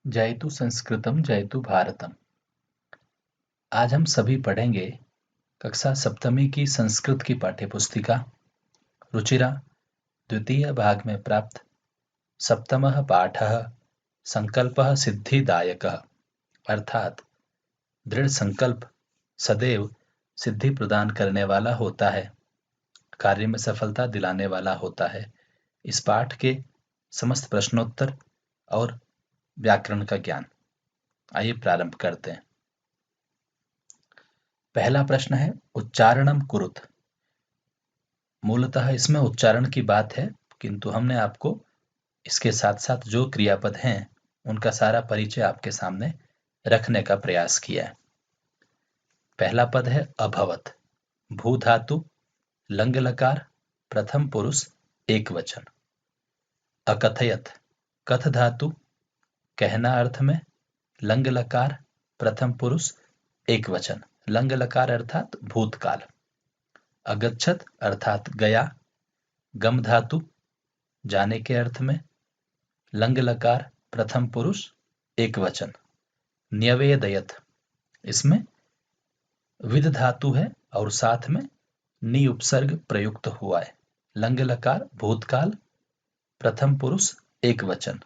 जयतु संस्कृतम जयतु भारतम। आज हम सभी पढ़ेंगे कक्षा सप्तमी की संस्कृत की पाठ्यपुस्तिका रुचिरा द्वितीय भाग में प्राप्त सप्तमः पाठः संकल्पः सिद्धिदायकः, अर्थात दृढ़ संकल्प सदैव सिद्धि प्रदान करने वाला होता है, कार्य में सफलता दिलाने वाला होता है। इस पाठ के समस्त प्रश्नोत्तर और व्याकरण का ज्ञान। आइए प्रारंभ करते हैं। पहला प्रश्न है उच्चारणम कुरुत। मूलतः इसमें उच्चारण की बात है, किंतु हमने आपको इसके साथ साथ जो क्रियापद हैं उनका सारा परिचय आपके सामने रखने का प्रयास किया है। पहला पद है अभवत। भू धातु लंग लकार प्रथम पुरुष एक वचन। अकथयत कथ धातु कहना अर्थ में लंग लकार प्रथम पुरुष एक वचन। लंग लकार अर्थात भूतकाल। अगच्छत अर्थात गया। गम धातु जाने के अर्थ में। लंग लकार प्रथम पुरुष एक वचन। न्यवेदयत इसमें विद धातु है और साथ में नि उपसर्ग प्रयुक्त हुआ है। लंग लकार भूतकाल प्रथम पुरुष एक वचन।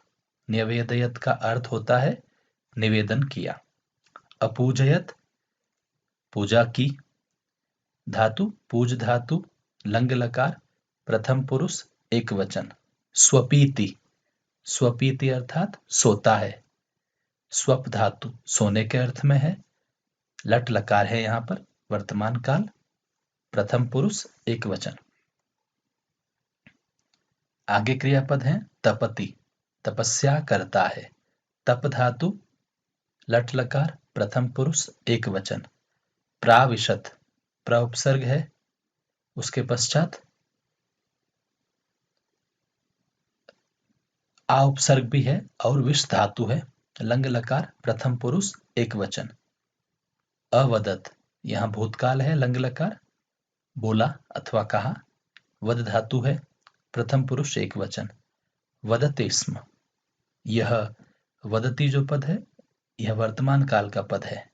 न्यवेदयत का अर्थ होता है निवेदन किया। अपूजयत पूजा की। धातु पूज धातु लंग लकार प्रथम पुरुष एक वचन। स्वपीति स्वपीति अर्थात सोता है। स्वप धातु सोने के अर्थ में है। लट लकार है यहां पर वर्तमान काल प्रथम पुरुष एक वचन। आगे क्रियापद है तपति तपस्या करता है। तप धातु लट लकार प्रथम पुरुष एक वचन। प्राविशत प्र उपसर्ग है, उसके पश्चात आ उपसर्ग भी है और विष धातु है। लंग लकार प्रथम पुरुष एक वचन। अवदत यहां भूतकाल है। लंग लकार बोला अथवा कहा। वद धातु है प्रथम पुरुष एक वचन। वदते स्म यह वदती जो पद है यह वर्तमान काल का पद है,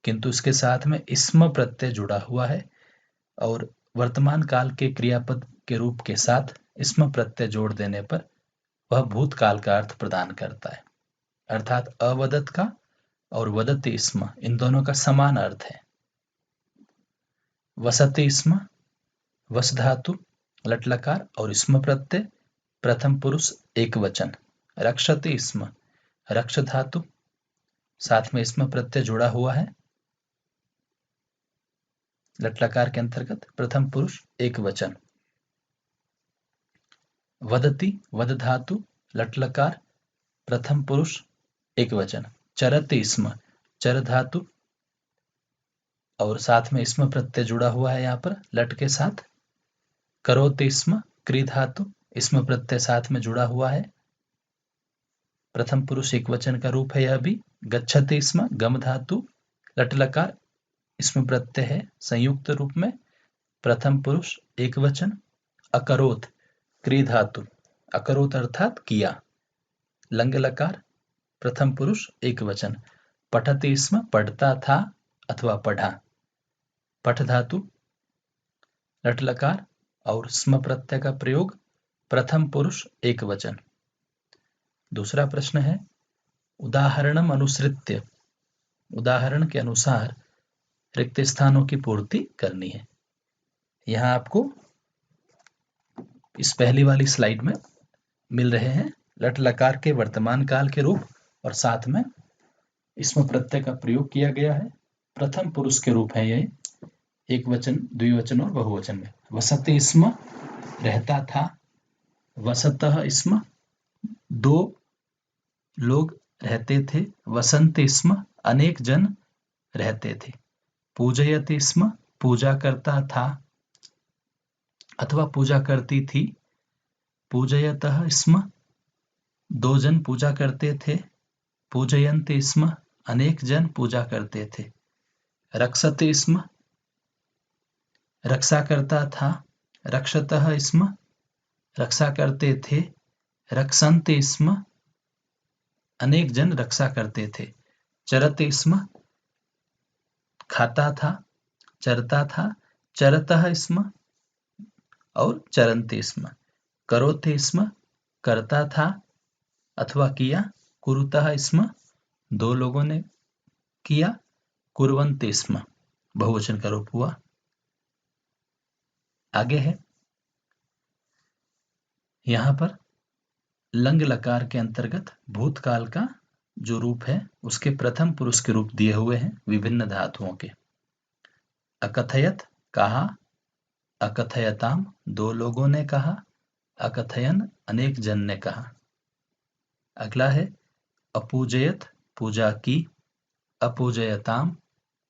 किंतु इसके साथ में स्म प्रत्यय जुड़ा हुआ है और वर्तमान काल के क्रियापद के रूप के साथ स्म प्रत्यय जोड़ देने पर वह भूतकाल का अर्थ प्रदान करता है। अर्थात अवदत का और वदति स्म इन दोनों का समान अर्थ है। वसति स्म वस धातु लट लकार और स्म प्रत्यय प्रथम पुरुष एक वचन। रक्षति स्म रक्ष धातु साथ में स्म प्रत्यय जुड़ा हुआ है। लट लकार के अंतर्गत प्रथम पुरुष एक वचन। वदति वद धातु लट लकार प्रथम पुरुष एक वचन। चरति स्म चर धातु और साथ में स्म प्रत्यय जुड़ा हुआ है यहाँ पर लट के साथ। करोति स्म क्री धातु स्म प्रत्यय साथ में जुड़ा हुआ है। प्रथम पुरुष एक वचन का रूप है यह भी। गच्छति स्म गम धातु लट लकार स्म प्रत्यय है संयुक्त रूप में प्रथम पुरुष एक वचन। अकरोत क्री धातु अकरोत अर्थात किया। लंग लकार प्रथम पुरुष एक वचन। पठति स्म पढ़ता था अथवा पढ़ा। पठ धातु लट लकार और स्म प्रत्यय का प्रयोग प्रथम पुरुष एक वचन। दूसरा प्रश्न है उदाहरणम अनुसृत्य। उदाहरण के अनुसार रिक्त स्थानों की पूर्ति करनी है। यहां आपको इस पहली वाली स्लाइड में मिल रहे हैं लट लकार के वर्तमान काल के रूप और साथ में इसमें प्रत्यय का प्रयोग किया गया है। प्रथम पुरुष के रूप है ये एक वचन द्विवचन और बहुवचन में। वसति स्म रहता था। वसतः स्म दो लोग रहते थे। वसन्ति स्म अनेक जन रहते थे। पूजयति स्म पूजा करता था अथवा पूजा करती थी। पूजयतः स्म दो जन पूजा करते थे। पूजयन्ति स्म अनेक जन पूजा करते थे। रक्षति स्म रक्षा करता था। रक्षतः स्म रक्षा करते थे। रक्षन्ति स्म अनेक जन रक्षा करते थे। चरते स्म खाता था, चरता था, चरतः स्म और चरन्ते स्म। करोते स्म करता था अथवा किया, कुरुतः स्म दो लोगों ने किया, कुर्वन्ते स्म बहुवचन का रूप हुआ। आगे है, यहां पर लंग लकार के अंतर्गत भूतकाल का जो रूप है उसके प्रथम पुरुष के रूप दिए हुए हैं विभिन्न धातुओं के। अकथयत कहा, अकथयताम दो लोगों ने कहा, अकथयन अनेक जन ने कहा। अगला है अपूजयत पूजा की, अपूजयताम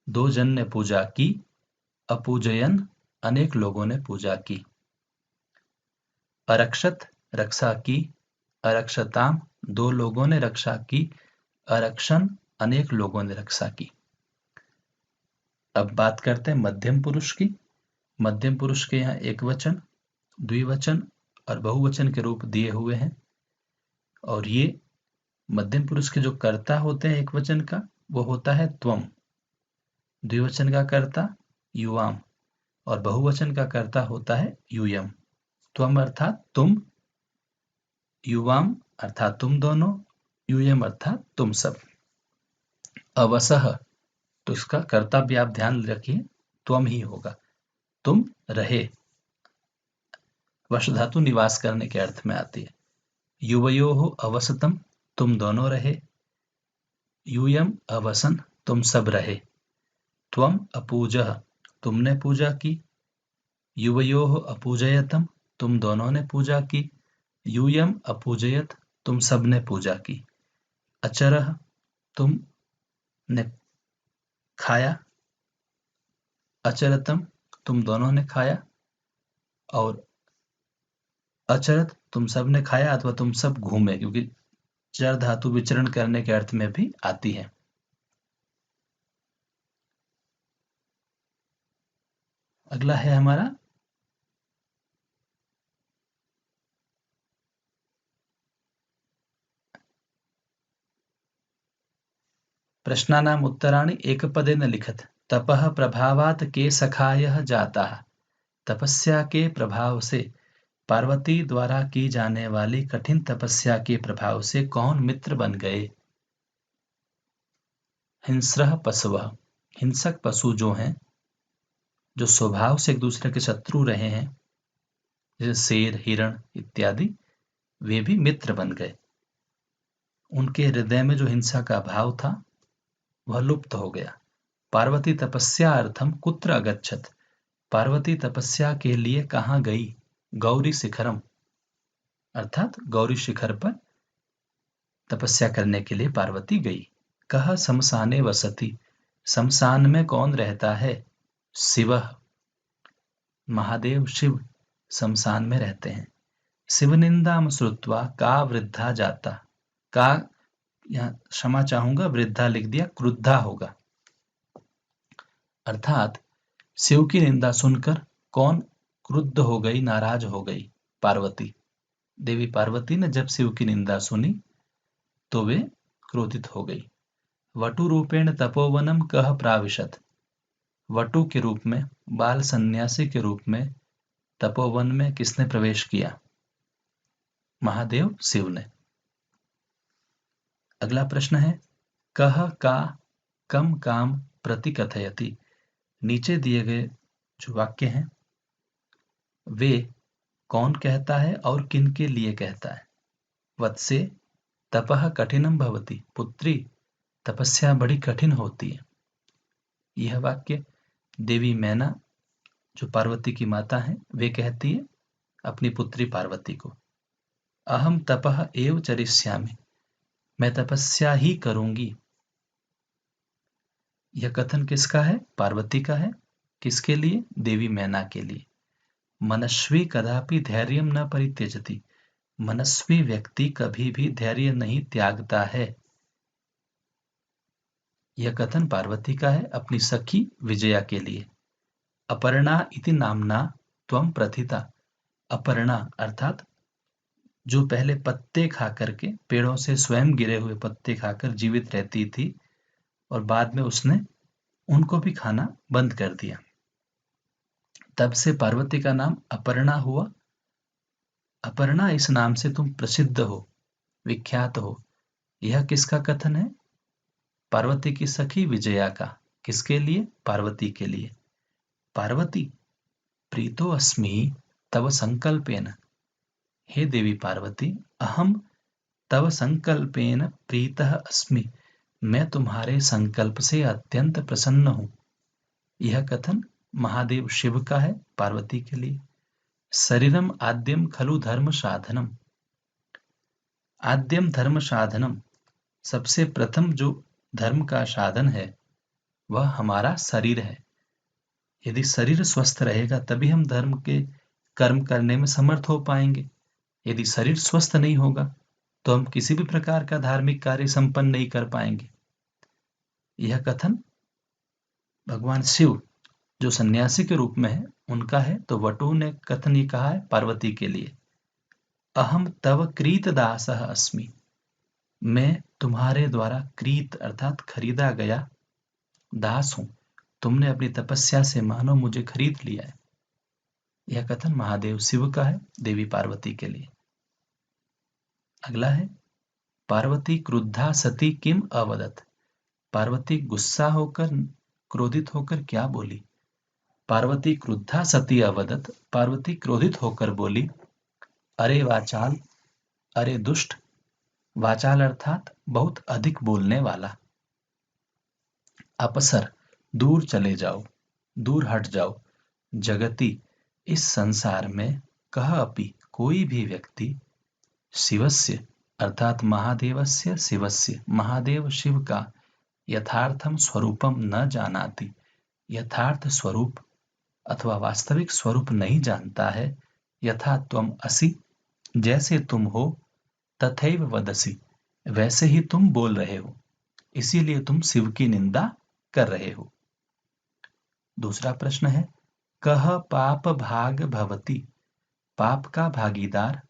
दो जन ने पूजा की, अपूजयन अनेक लोगों ने पूजा की। अरक्षत रक्षा की, अरक्षताम दो लोगों ने रक्षा की, अरक्षण अनेक लोगों ने रक्षा की। अब बात करते हैं मध्यम पुरुष की। मध्यम पुरुष के यहाँ एक वचन, द्विवचन और बहुवचन के रूप दिए हुए हैं और ये मध्यम पुरुष के जो कर्ता होते हैं एक वचन का वो होता है त्वम, द्विवचन का कर्ता युवाम और बहुवचन का कर्ता होता है यूयम। त्वम अर्थात तुम, युवाम अर्थात तुम दोनों, यूयम अर्थात तुम सब। अवसह तो इसका कर्ता भी आप ध्यान रखिए त्वम ही होगा, तुम रहे। वश धातु निवास करने के अर्थ में आती है। युवयोः अवसतम तुम दोनों रहे, यूयम अवसन तुम सब रहे। त्वम अपूजः तुमने पूजा की, युवयोः अपूजयतम तुम दोनों ने पूजा की, यूयम अपूजयत तुम सब ने पूजा की। अचरः तुम ने खाया, अचरतम तुम दोनों ने खाया और अचरत तुम सब ने खाया अथवा तुम सब घूमे, क्योंकि चर धातु विचरण करने के अर्थ में भी आती है। अगला है हमारा प्रश्नानाम् उत्तराणि एकपदेन लिखत। तपः प्रभावात के सखायः जाता। तपस्या के प्रभाव से, पार्वती द्वारा की जाने वाली कठिन तपस्या के प्रभाव से कौन मित्र बन गए? हिंस्रः पशवः हिंसक पशु जो हैं, जो स्वभाव से एक दूसरे के शत्रु रहे हैं, जैसे शेर, हिरण इत्यादि, वे भी मित्र बन गए। उनके हृदय में जो हिंसा का भाव था वह लुप्त हो गया। पार्वती तपस्या अर्थम कुत्र अगच्छत। पार्वती तपस्या के लिए कहाँ गई? गौरी शिखरम अर्थात गौरी शिखर पर तपस्या करने के लिए पार्वती गई। कह शमशाने वसति शमशान में कौन रहता है? शिव महादेव शिव शमशान में रहते हैं। शिवनिंदाम श्रुत्वा का वृद्धा जाता। का यहाँ क्षमा चाहूंगा, वृद्धा लिख दिया, क्रुद्धा होगा। अर्थात शिव की निंदा सुनकर कौन क्रुद्ध हो गई, नाराज हो गई? पार्वती। देवी पार्वती ने जब शिव की निंदा सुनी तो वे क्रोधित हो गई। वटु रूपेण तपोवनम कह प्राविशत। वटु के रूप में, बाल सन्यासी के रूप में तपोवन में किसने प्रवेश किया? महादेव शिव ने। अगला प्रश्न है कह का कम काम प्रति कथयति। नीचे दिए गए जो वाक्य हैं वे कौन कहता है और किन के लिए कहता है? वत्से तपः कठिनम भवति। पुत्री तपस्या बड़ी कठिन होती है। यह वाक्य देवी मैना जो पार्वती की माता है वे कहती है अपनी पुत्री पार्वती को। अहम तपः एव चरिष्यामि मैं तपस्या ही करूंगी। यह कथन किसका है? पार्वती का है। किसके लिए? देवी मैना के लिए। मनस्वी कदापि धैर्यम न परित्यजति। मनस्वी व्यक्ति कभी भी धैर्य नहीं त्यागता है। यह कथन पार्वती का है अपनी सखी विजया के लिए। अपर्णा इति नामना त्वं प्रथिता। अपर्णा अर्थात जो पहले पत्ते खा करके, पेड़ों से स्वयं गिरे हुए पत्ते खाकर जीवित रहती थी, और बाद में उसने उनको भी खाना बंद कर दिया। तब से पार्वती का नाम अपर्णा हुआ। अपर्णा, इस नाम से तुम प्रसिद्ध हो, विख्यात हो। यह किसका कथन है? पार्वती की सखी विजया का। किसके लिए? पार्वती के लिए। पार्वती, प्रीतो अस्मि तव संकल्पेन। हे देवी पार्वती, अहम तव संकल्पेन प्रीतः अस्मि। मैं तुम्हारे संकल्प से अत्यंत प्रसन्न हूं। यह कथन महादेव शिव का है पार्वती के लिए। शरीरम आद्यम खलु धर्म साधनम। आद्यम धर्म साधनम, सबसे प्रथम जो धर्म का साधन है वह हमारा शरीर है। यदि शरीर स्वस्थ रहेगा तभी हम धर्म के कर्म करने में समर्थ हो पाएंगे। यदि शरीर स्वस्थ नहीं होगा तो हम किसी भी प्रकार का धार्मिक कार्य संपन्न नहीं कर पाएंगे। यह कथन भगवान शिव जो सन्यासी के रूप में है उनका है। तो वटु ने कथन ये कहा है पार्वती के लिए, अहम तव क्रीत दासः अस्मि। मैं तुम्हारे द्वारा क्रीत अर्थात खरीदा गया दास हूं। तुमने अपनी तपस्या से मानो मुझे खरीद लिया है। यह कथन महादेव शिव का है देवी पार्वती के लिए। अगला है, पार्वती क्रुद्धा सती किम अवदत। पार्वती गुस्सा होकर, क्रोधित होकर क्या बोली? पार्वती क्रुद्धा सती अवदत, पार्वती क्रोधित होकर बोली, अरे वाचाल, अरे दुष्ट। वाचाल अर्थात बहुत अधिक बोलने वाला। अपसर, दूर चले जाओ, दूर हट जाओ। जगति, इस संसार में, कह अपि, कोई भी व्यक्ति, शिवस्य अर्थात महादेवस्य, शिवस्य महादेव शिव का, यथार्थम स्वरूपम न जानाति, यथार्थ स्वरूप अथवा वास्तविक स्वरूप नहीं जानता है। यथा त्वम असि, जैसे तुम हो, तथैव वदसि, वैसे ही तुम बोल रहे हो, इसीलिए तुम शिव की निंदा कर रहे हो। दूसरा प्रश्न है, कह पाप भाग भवति। पाप का भागीदार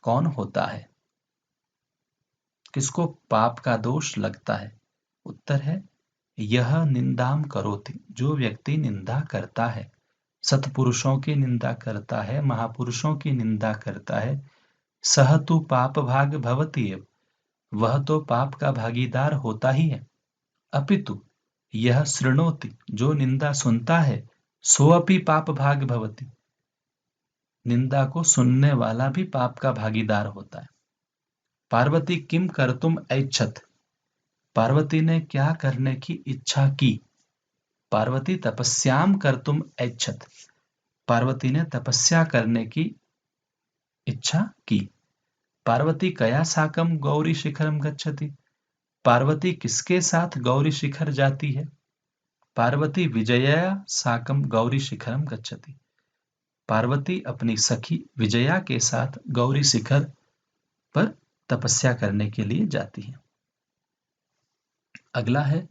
कौन होता है? किसको पाप का दोष लगता है? उत्तर है, यह निंदाम करोति, जो व्यक्ति निंदा करता है, सत्पुरुषों की निंदा करता है, महापुरुषों की निंदा करता है, सह तु पाप भाग भवति एव, वह तो पाप का भागीदार होता ही है। अपितु यह शृणोति, जो निंदा सुनता है, सो अपि पाप भाग भवति, निंदा को सुनने वाला भी पाप का भागीदार होता है। पार्वती किम कर्तुम ऐच्छत, पार्वती ने क्या करने की इच्छा की? पार्वती तपस्याम कर्तुम ऐच्छत, पार्वती ने तपस्या करने की इच्छा की। पार्वती कया साकम गौरी शिखरम गच्छति, पार्वती किसके साथ गौरी शिखर जाती है? पार्वती विजया साकम गौरी शिखरम गच्छति, पार्वती अपनी सखी विजया के साथ गौरी शिखर पर तपस्या करने के लिए जाती है। अगला है,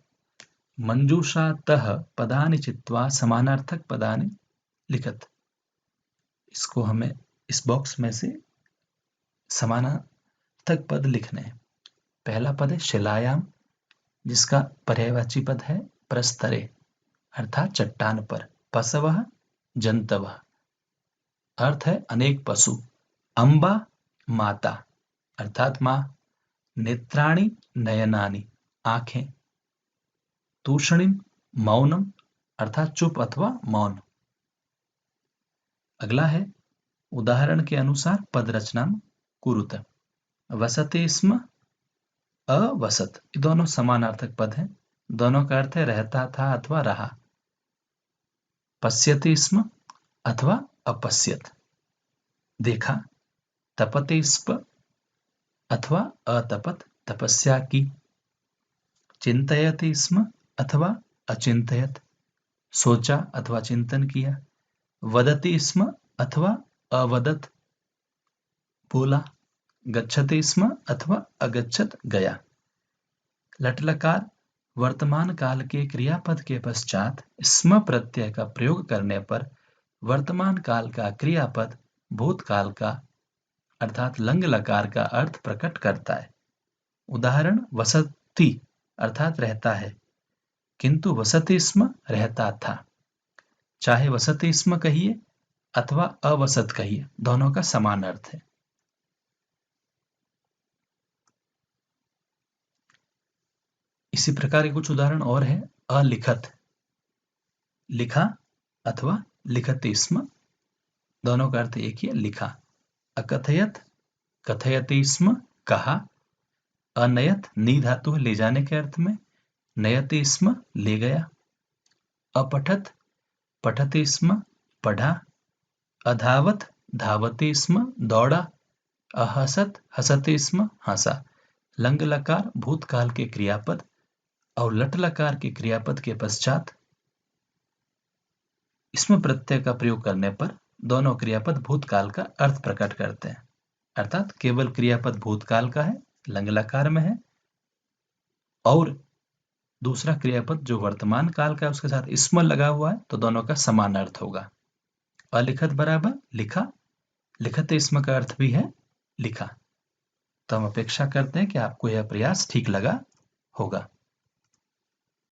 मंजूषातः पदानि चित्वा समानार्थक पदानि लिखत। इसको हमें इस बॉक्स में से समानार्थक पद लिखने हैं। पहला पद है शिलायाम, जिसका पर्यायवाची पद है प्रस्तरे अर्थात चट्टान पर। पशवः जंतवः, अर्थ है अनेक पशु। अम्बा, माता अर्थात मां। नेत्राणि नयनानि, आंखें। तूषणिम, मौनम अर्थात चुप अथवा मौन। अगला है, उदाहरण के अनुसार पद रचना कुरुत। वसते स्म, अवसत, ये दोनों समानार्थक पद हैं। दोनों का अर्थ है रहता था अथवा रहा। पश्यति स्म अथवा अपश्यत, देखा। तपते स्म अथवा अतपत, तपस्या की। चिंतयति स्म अथवा अचिंतयत, सोचा अथवा चिंतन किया। वदति स्म अथवा अवदत, बोला। गच्छति स्म अथवा अगच्छत, गया। लट्लकार वर्तमान काल के क्रियापद के पश्चात स्म प्रत्यय का प्रयोग करने पर वर्तमान काल का क्रियापद भूतकाल का अर्थात लंग लकार का अर्थ प्रकट करता है। उदाहरण वसति अर्थात रहता है, किंतु वसति स्म रहता था। चाहे वसति स्म कहिए अथवा अवसत कहिए, दोनों का समान अर्थ है। इसी प्रकार के कुछ उदाहरण और है। अलिखत, लिखा अथवा लिखति स्म, दोनों का अर्थ एक ही है, लिखा। अकथयत, कथयति स्म, कहा। अनयत, नी धातु है ले जाने के अर्थ में, नयति स्म, ले गया। अपठत, पठति स्म, पढ़ा। अधावत, धावति स्म, दौड़ा। अहसत, हसति स्म, हंसा। लंग लकार भूतकाल के क्रियापद और लट लकार के क्रियापद के पश्चात इसमें प्रत्यय का प्रयोग करने पर दोनों क्रियापद भूतकाल का अर्थ प्रकट करते हैं। अर्थात केवल क्रियापद भूतकाल का है, लंग लकार में है, और दूसरा क्रियापद जो वर्तमान काल का है उसके साथ स्म लगा हुआ है, तो दोनों का समान अर्थ होगा। अलिखत बराबर लिखा, लिखत स्म का अर्थ भी है लिखा। तो हम अपेक्षा करते हैं कि आपको यह प्रयास ठीक लगा होगा।